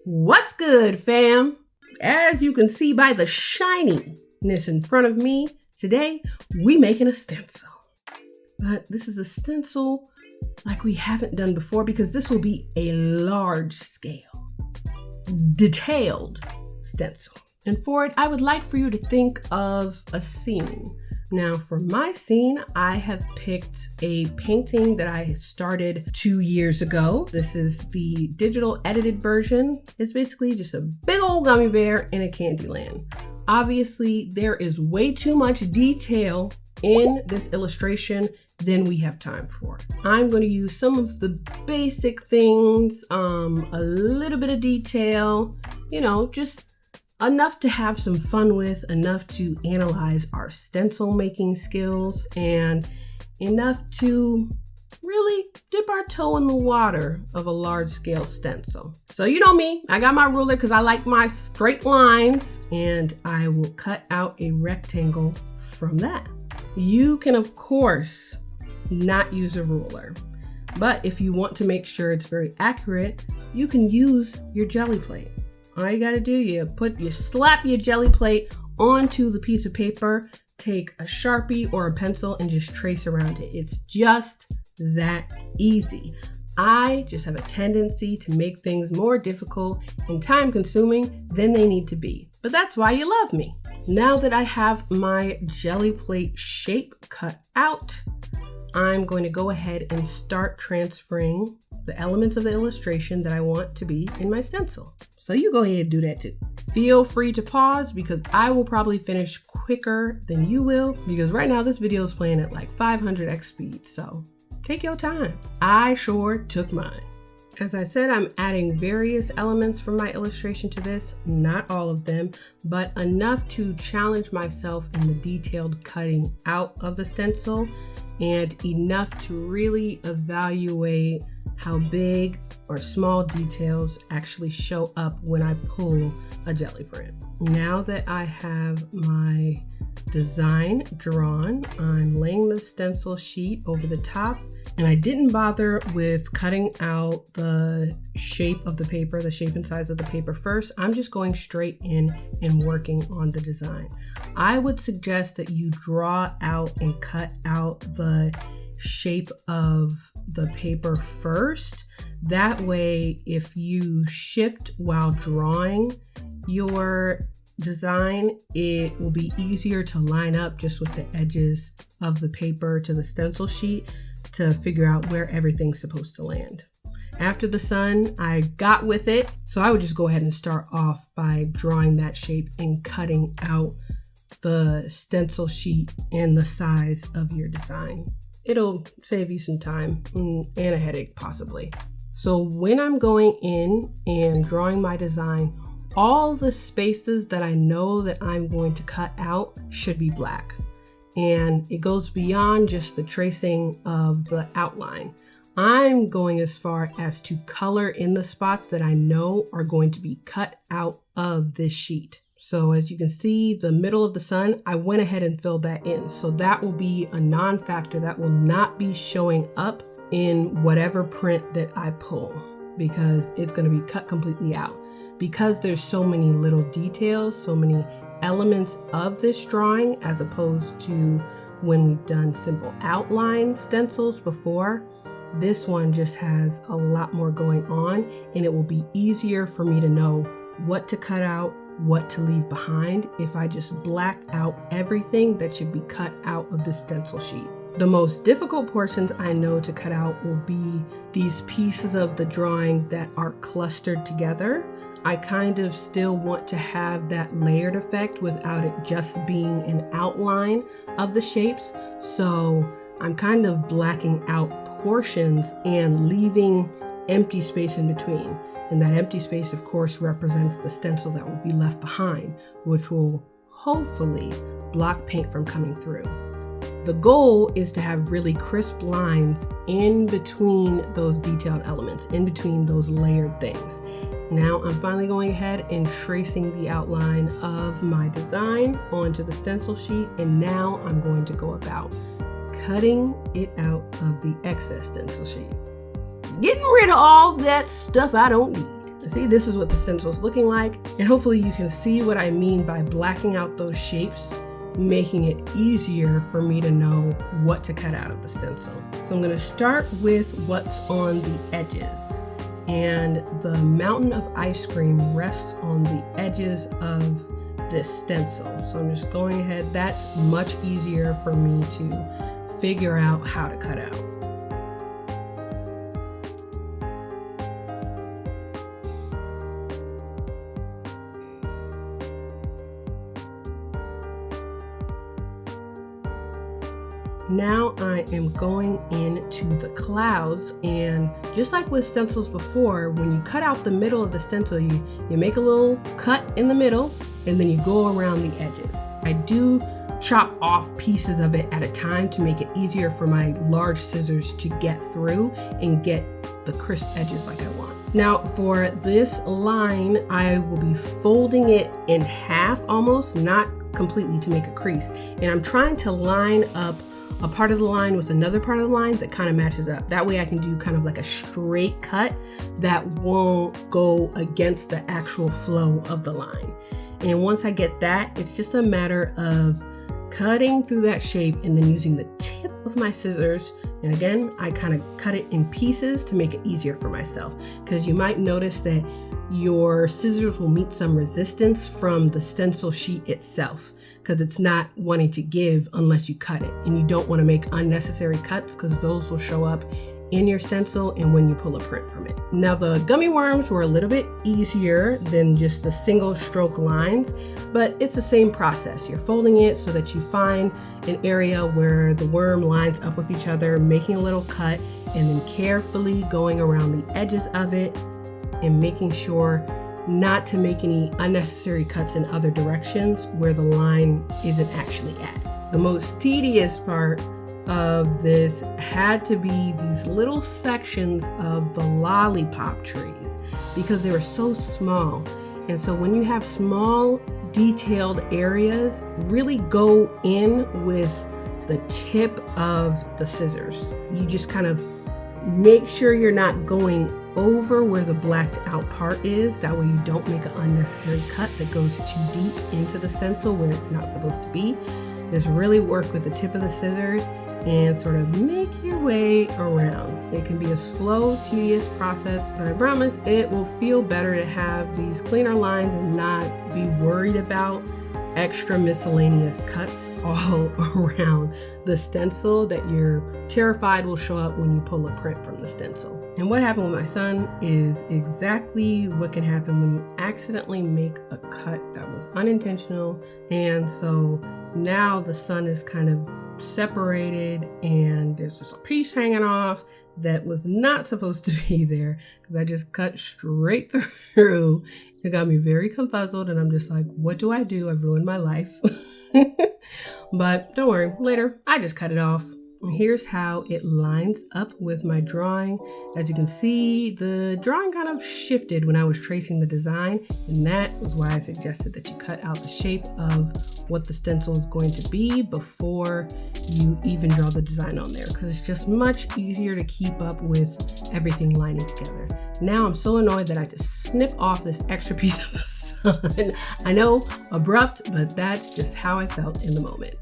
What's good, fam? As you can see by the shininess in front of me, today we making a stencil. But this is a stencil like we haven't done before because this will be a large scale, detailed stencil. And for it, I would like for you to think of a scene. Now for my scene, I have picked a painting that I started 2 years ago. This is the digital edited version. It's basically just a big old gummy bear in a candy land. Obviously, there is way too much detail in this illustration than we have time for. I'm going to use some of the basic things, a little bit of detail, just enough to have some fun with, enough to analyze our stencil making skills, and enough to really dip our toe in the water of a large scale stencil. So you know me, I got my ruler because I like my straight lines, and I will cut out a rectangle from that. You can, of course, not use a ruler, but if you want to make sure it's very accurate, you can use your Gelli Plate. All you gotta do, you slap your Gelli Plate onto the piece of paper, take a Sharpie or a pencil and just trace around it. It's just that easy. I just have a tendency to make things more difficult and time consuming than they need to be. But that's why you love me. Now that I have my Gelli Plate shape cut out, I'm going to go ahead and start transferring the elements of the illustration that I want to be in my stencil. So you go ahead and do that too. Feel free to pause because I will probably finish quicker than you will, because right now this video is playing at like 500x speed, so take your time. I sure took mine. As I said, I'm adding various elements from my illustration to this, not all of them, but enough to challenge myself in the detailed cutting out of the stencil and enough to really evaluate how big or small details actually show up when I pull a Gelli print. Now that I have my design drawn, I'm laying the stencil sheet over the top, and I didn't bother with cutting out the shape of the paper, the shape and size of the paper first. I'm just going straight in and working on the design. I would suggest that you draw out and cut out the shape of the paper first. That way, if you shift while drawing your design, it will be easier to line up just with the edges of the paper to the stencil sheet to figure out where everything's supposed to land. After the sun, I got with it, so I would just go ahead and start off by drawing that shape and cutting out the stencil sheet and the size of your design. It'll save you some time and a headache possibly. So when I'm going in and drawing my design, all the spaces that I know that I'm going to cut out should be black. And it goes beyond just the tracing of the outline. I'm going as far as to color in the spots that I know are going to be cut out of this sheet. So as you can see, the middle of the sun, I went ahead and filled that in. So that will be a non-factor that will not be showing up in whatever print that I pull, because it's going to be cut completely out. Because there's so many little details, so many elements of this drawing, as opposed to when we've done simple outline stencils before, this one just has a lot more going on, and it will be easier for me to know what to cut out, what to leave behind if I just black out everything that should be cut out of the stencil sheet. The most difficult portions I know to cut out will be these pieces of the drawing that are clustered together. I kind of still want to have that layered effect without it just being an outline of the shapes. So I'm kind of blacking out portions and leaving empty space in between. And that empty space, of course, represents the stencil that will be left behind, which will hopefully block paint from coming through. The goal is to have really crisp lines in between those detailed elements, in between those layered things. Now I'm finally going ahead and tracing the outline of my design onto the stencil sheet, and now I'm going to go about cutting it out of the excess stencil sheet. Getting rid of all that stuff I don't need. See, this is what the stencil is looking like, and hopefully you can see what I mean by blacking out those shapes, making it easier for me to know what to cut out of the stencil. So I'm going to start with what's on the edges, and the mountain of ice cream rests on the edges of this stencil. So I'm just going ahead. That's much easier for me to figure out how to cut out. Now I am going into the clouds, and just like with stencils before, when you cut out the middle of the stencil, you make a little cut in the middle and then you go around the edges. I do chop off pieces of it at a time to make it easier for my large scissors to get through and get the crisp edges like I want. Now for this line, I will be folding it in half almost, not completely to make a crease. And I'm trying to line up a part of the line with another part of the line that kind of matches up. That way I can do kind of like a straight cut that won't go against the actual flow of the line. And once I get that, it's just a matter of cutting through that shape and then using the tip of my scissors. And again, I kind of cut it in pieces to make it easier for myself, because you might notice that your scissors will meet some resistance from the stencil sheet itself, because it's not wanting to give unless you cut it. And you don't want to make unnecessary cuts, because those will show up in your stencil and when you pull a print from it. Now the gummy worms were a little bit easier than just the single stroke lines, but it's the same process. You're folding it so that you find an area where the worm lines up with each other, making a little cut, and then carefully going around the edges of it and making sure not to make any unnecessary cuts in other directions where the line isn't actually at. The most tedious part of this had to be these little sections of the lollipop trees, because they were so small. And so when you have small detailed areas, really go in with the tip of the scissors. You just kind of make sure you're not going over where the blacked out part is. That way you don't make an unnecessary cut that goes too deep into the stencil where it's not supposed to be. Just really work with the tip of the scissors and sort of make your way around. It can be a slow, tedious process, but I promise it will feel better to have these cleaner lines and not be worried about extra miscellaneous cuts all around the stencil that you're terrified will show up when you pull a print from the stencil. And what happened with my son is exactly what can happen when you accidentally make a cut that was unintentional. And so now the sun is kind of separated and there's just a piece hanging off that was not supposed to be there, because I just cut straight through. It got me very confuzzled, and I'm just like, what do I do? I've ruined my life. But don't worry, later I just cut it off. And here's how it lines up with my drawing. As you can see, the drawing kind of shifted when I was tracing the design, and that was why I suggested that you cut out the shape of what the stencil is going to be before you even draw the design on there, because it's just much easier to keep up with everything lining together. Now I'm so annoyed that I just snip off this extra piece of the sun. I know, abrupt, but that's just how I felt in the moment.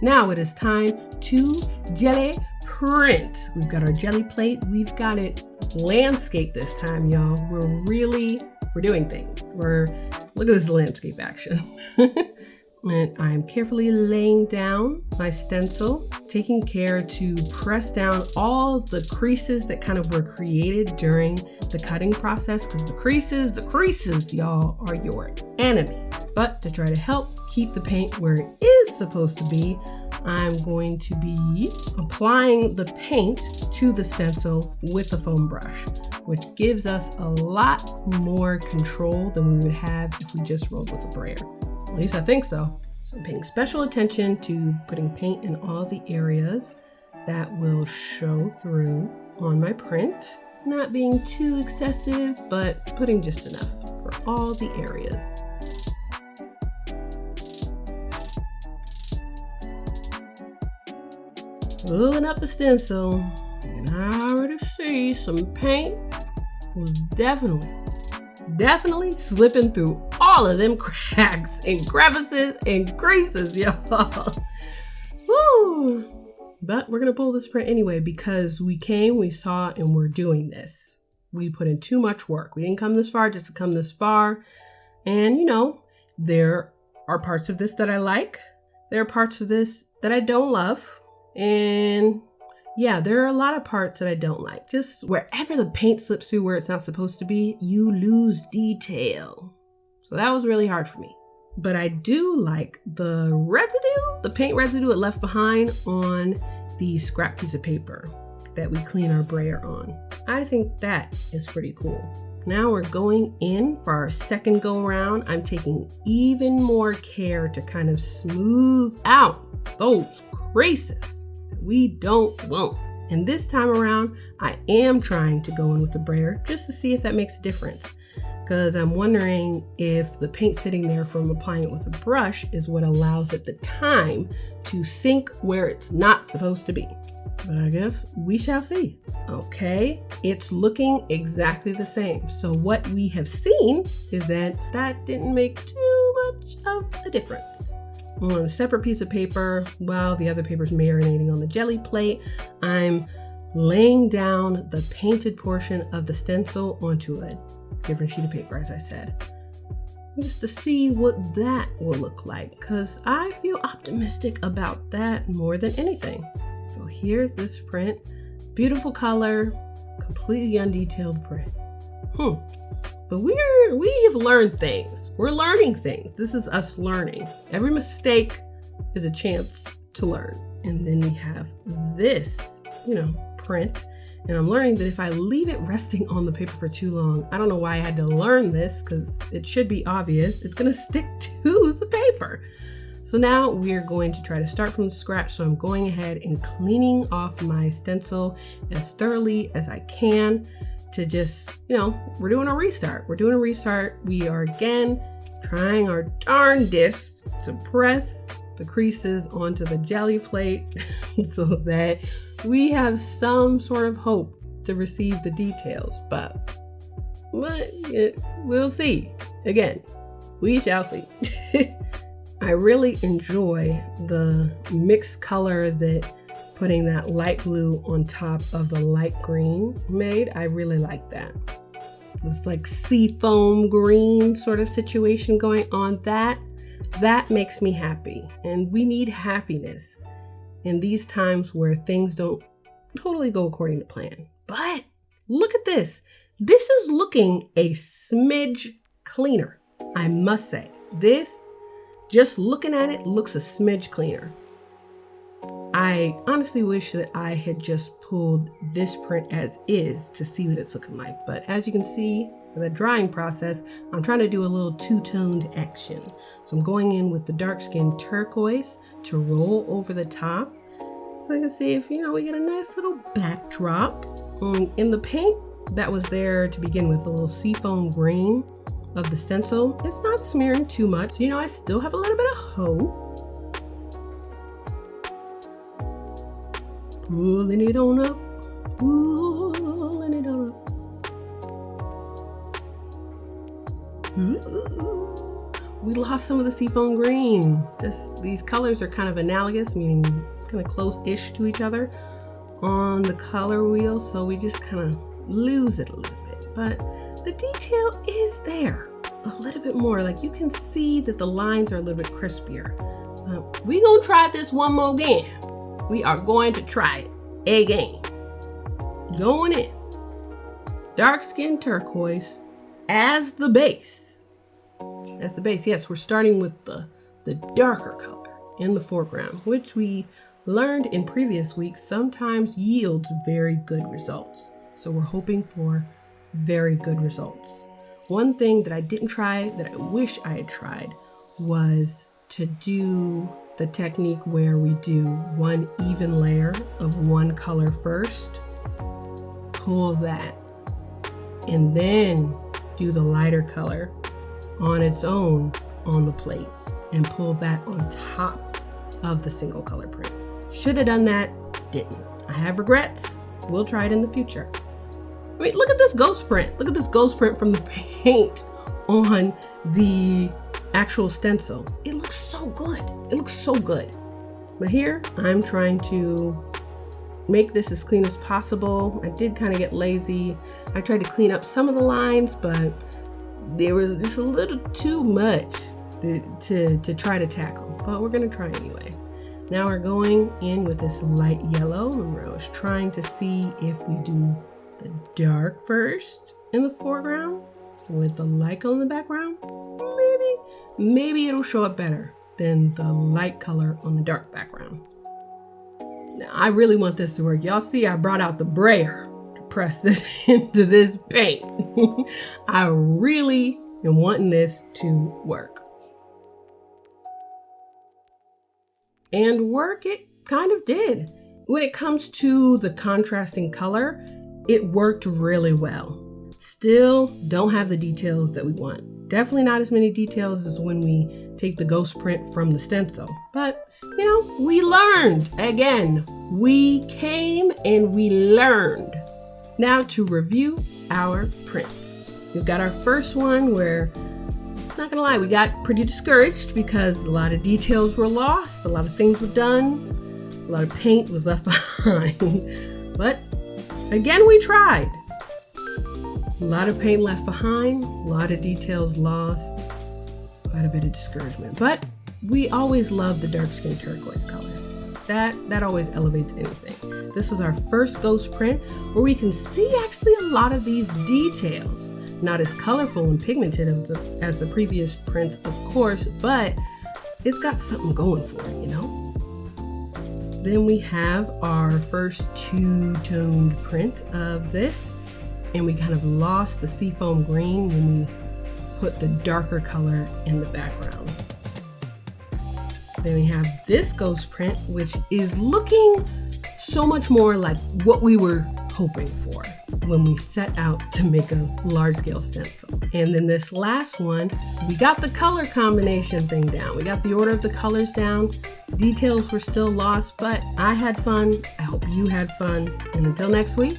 Now it is time to Gelli print. We've got our Gelli plate. We've got it landscape this time, y'all. We're doing things. Look at this landscape action. And I'm carefully laying down my stencil, taking care to press down all the creases that kind of were created during the cutting process, because the creases, y'all, are your enemy. But to try to help keep the paint where it is supposed to be, I'm going to be applying the paint to the stencil with a foam brush, which gives us a lot more control than we would have if we just rolled with a brayer. At least I think so. So I'm paying special attention to putting paint in all the areas that will show through on my print. Not being too excessive, but putting just enough for all the areas. Pulling up the stencil, and I already see some paint was definitely Definitely slipping through all of them cracks and crevices and creases, y'all. Woo! But we're going to pull this print anyway because we came, we saw, and we're doing this. We put in too much work. We didn't come this far just to come this far. And, there are parts of this that I like. There are parts of this that I don't love. And yeah, there are a lot of parts that I don't like. Just wherever the paint slips through where it's not supposed to be, you lose detail. So that was really hard for me. But I do like the residue, the paint residue it left behind on the scrap piece of paper that we clean our brayer on. I think that is pretty cool. Now we're going in for our second go around. I'm taking even more care to kind of smooth out those creases that we don't want. And this time around, I am trying to go in with the brayer just to see if that makes a difference. Because I'm wondering if the paint sitting there from applying it with a brush is what allows it the time to sink where it's not supposed to be. But I guess we shall see. Okay, it's looking exactly the same. So what we have seen is that didn't make too much of a difference. On a separate piece of paper, while the other paper's marinating on the Gelli Plate, I'm laying down the painted portion of the stencil onto a different sheet of paper, as I said, just to see what that will look like, because I feel optimistic about that more than anything. So here's this print, beautiful color, completely undetailed print. But we have learned things. We're learning things. This is us learning. Every mistake is a chance to learn. And then we have this, print. And I'm learning that if I leave it resting on the paper for too long, I don't know why I had to learn this because it should be obvious, it's going to stick to the paper. So now we're going to try to start from scratch. So I'm going ahead and cleaning off my stencil as thoroughly as I can to just, we're doing a restart. We are again trying our darndest to press the creases onto the Gelli Plate so that we have some sort of hope to receive the details, but we'll see. Again, we shall see. I really enjoy the mixed color that putting that light blue on top of the light green made. I really like that. It's like sea foam green sort of situation going on. That makes me happy, and we need happiness in these times where things don't totally go according to plan. But look at this. This is looking a smidge cleaner, I must say. This, just looking at it, looks a smidge cleaner. I honestly wish that I had just pulled this print as is to see what it's looking like. But as you can see, for the drying process, I'm trying to do a little two-toned action. So I'm going in with the dark skin turquoise to roll over the top. So I can see if, we get a nice little backdrop. In the paint that was there to begin with, a little seafoam green of the stencil, it's not smearing too much. I still have a little bit of hope. Pulling it on up, pulling it on up. Ooh, we lost some of the seafoam green. Just these colors are kind of analogous, meaning kind of close-ish to each other on the color wheel, so we just kind of lose it a little bit. But the detail is there a little bit more. Like you can see that the lines are a little bit crispier. We gonna try this one more again. We are going to try it again. Going in. Dark skin turquoise as the base. As the base, yes, we're starting with the darker color in the foreground, which we learned in previous weeks sometimes yields very good results. So we're hoping for very good results. One thing that I didn't try that I wish I had tried was to do the technique where we do one even layer of one color first, pull that, and then do the lighter color on its own on the plate and pull that on top of the single color print. Should have done that, didn't. I have regrets. We'll try it in the future. I mean, look at this ghost print. Look at this ghost print from the paint on the actual stencil. It looks so good. It looks so good. But here, I'm trying to make this as clean as possible. I did kind of get lazy. I tried to clean up some of the lines, but there was just a little too much to try to tackle. But we're gonna try anyway. Now we're going in with this light yellow. Remember, I was trying to see if we do the dark first in the foreground with the light color in the background. Maybe it'll show up better than the light color on the dark background. Now, I really want this to work. Y'all see, I brought out the brayer to press this into this paint. I really am wanting this to work. And work it kind of did. When it comes to the contrasting color, it worked really well. Still don't have the details that we want. Definitely not as many details as when we take the ghost print from the stencil. But, you know, we learned. Again, we came and we learned. Now to review our prints. We've got our first one where, not gonna lie, we got pretty discouraged because a lot of details were lost, a lot of things were done, a lot of paint was left behind. But again, we tried. A lot of paint left behind, a lot of details lost, quite a bit of discouragement. But we always love the dark skin turquoise color. That always elevates anything. This is our first ghost print where we can see actually a lot of these details. Not as colorful and pigmented as the previous prints, of course, but it's got something going for it, you know? Then we have our first two-toned print of this, and we kind of lost the seafoam green when we put the darker color in the background. Then we have this ghost print, which is looking so much more like what we were hoping for when we set out to make a large-scale stencil. And then this last one, we got the color combination thing down. We got the order of the colors down. Details were still lost, but I had fun. I hope you had fun. And until next week,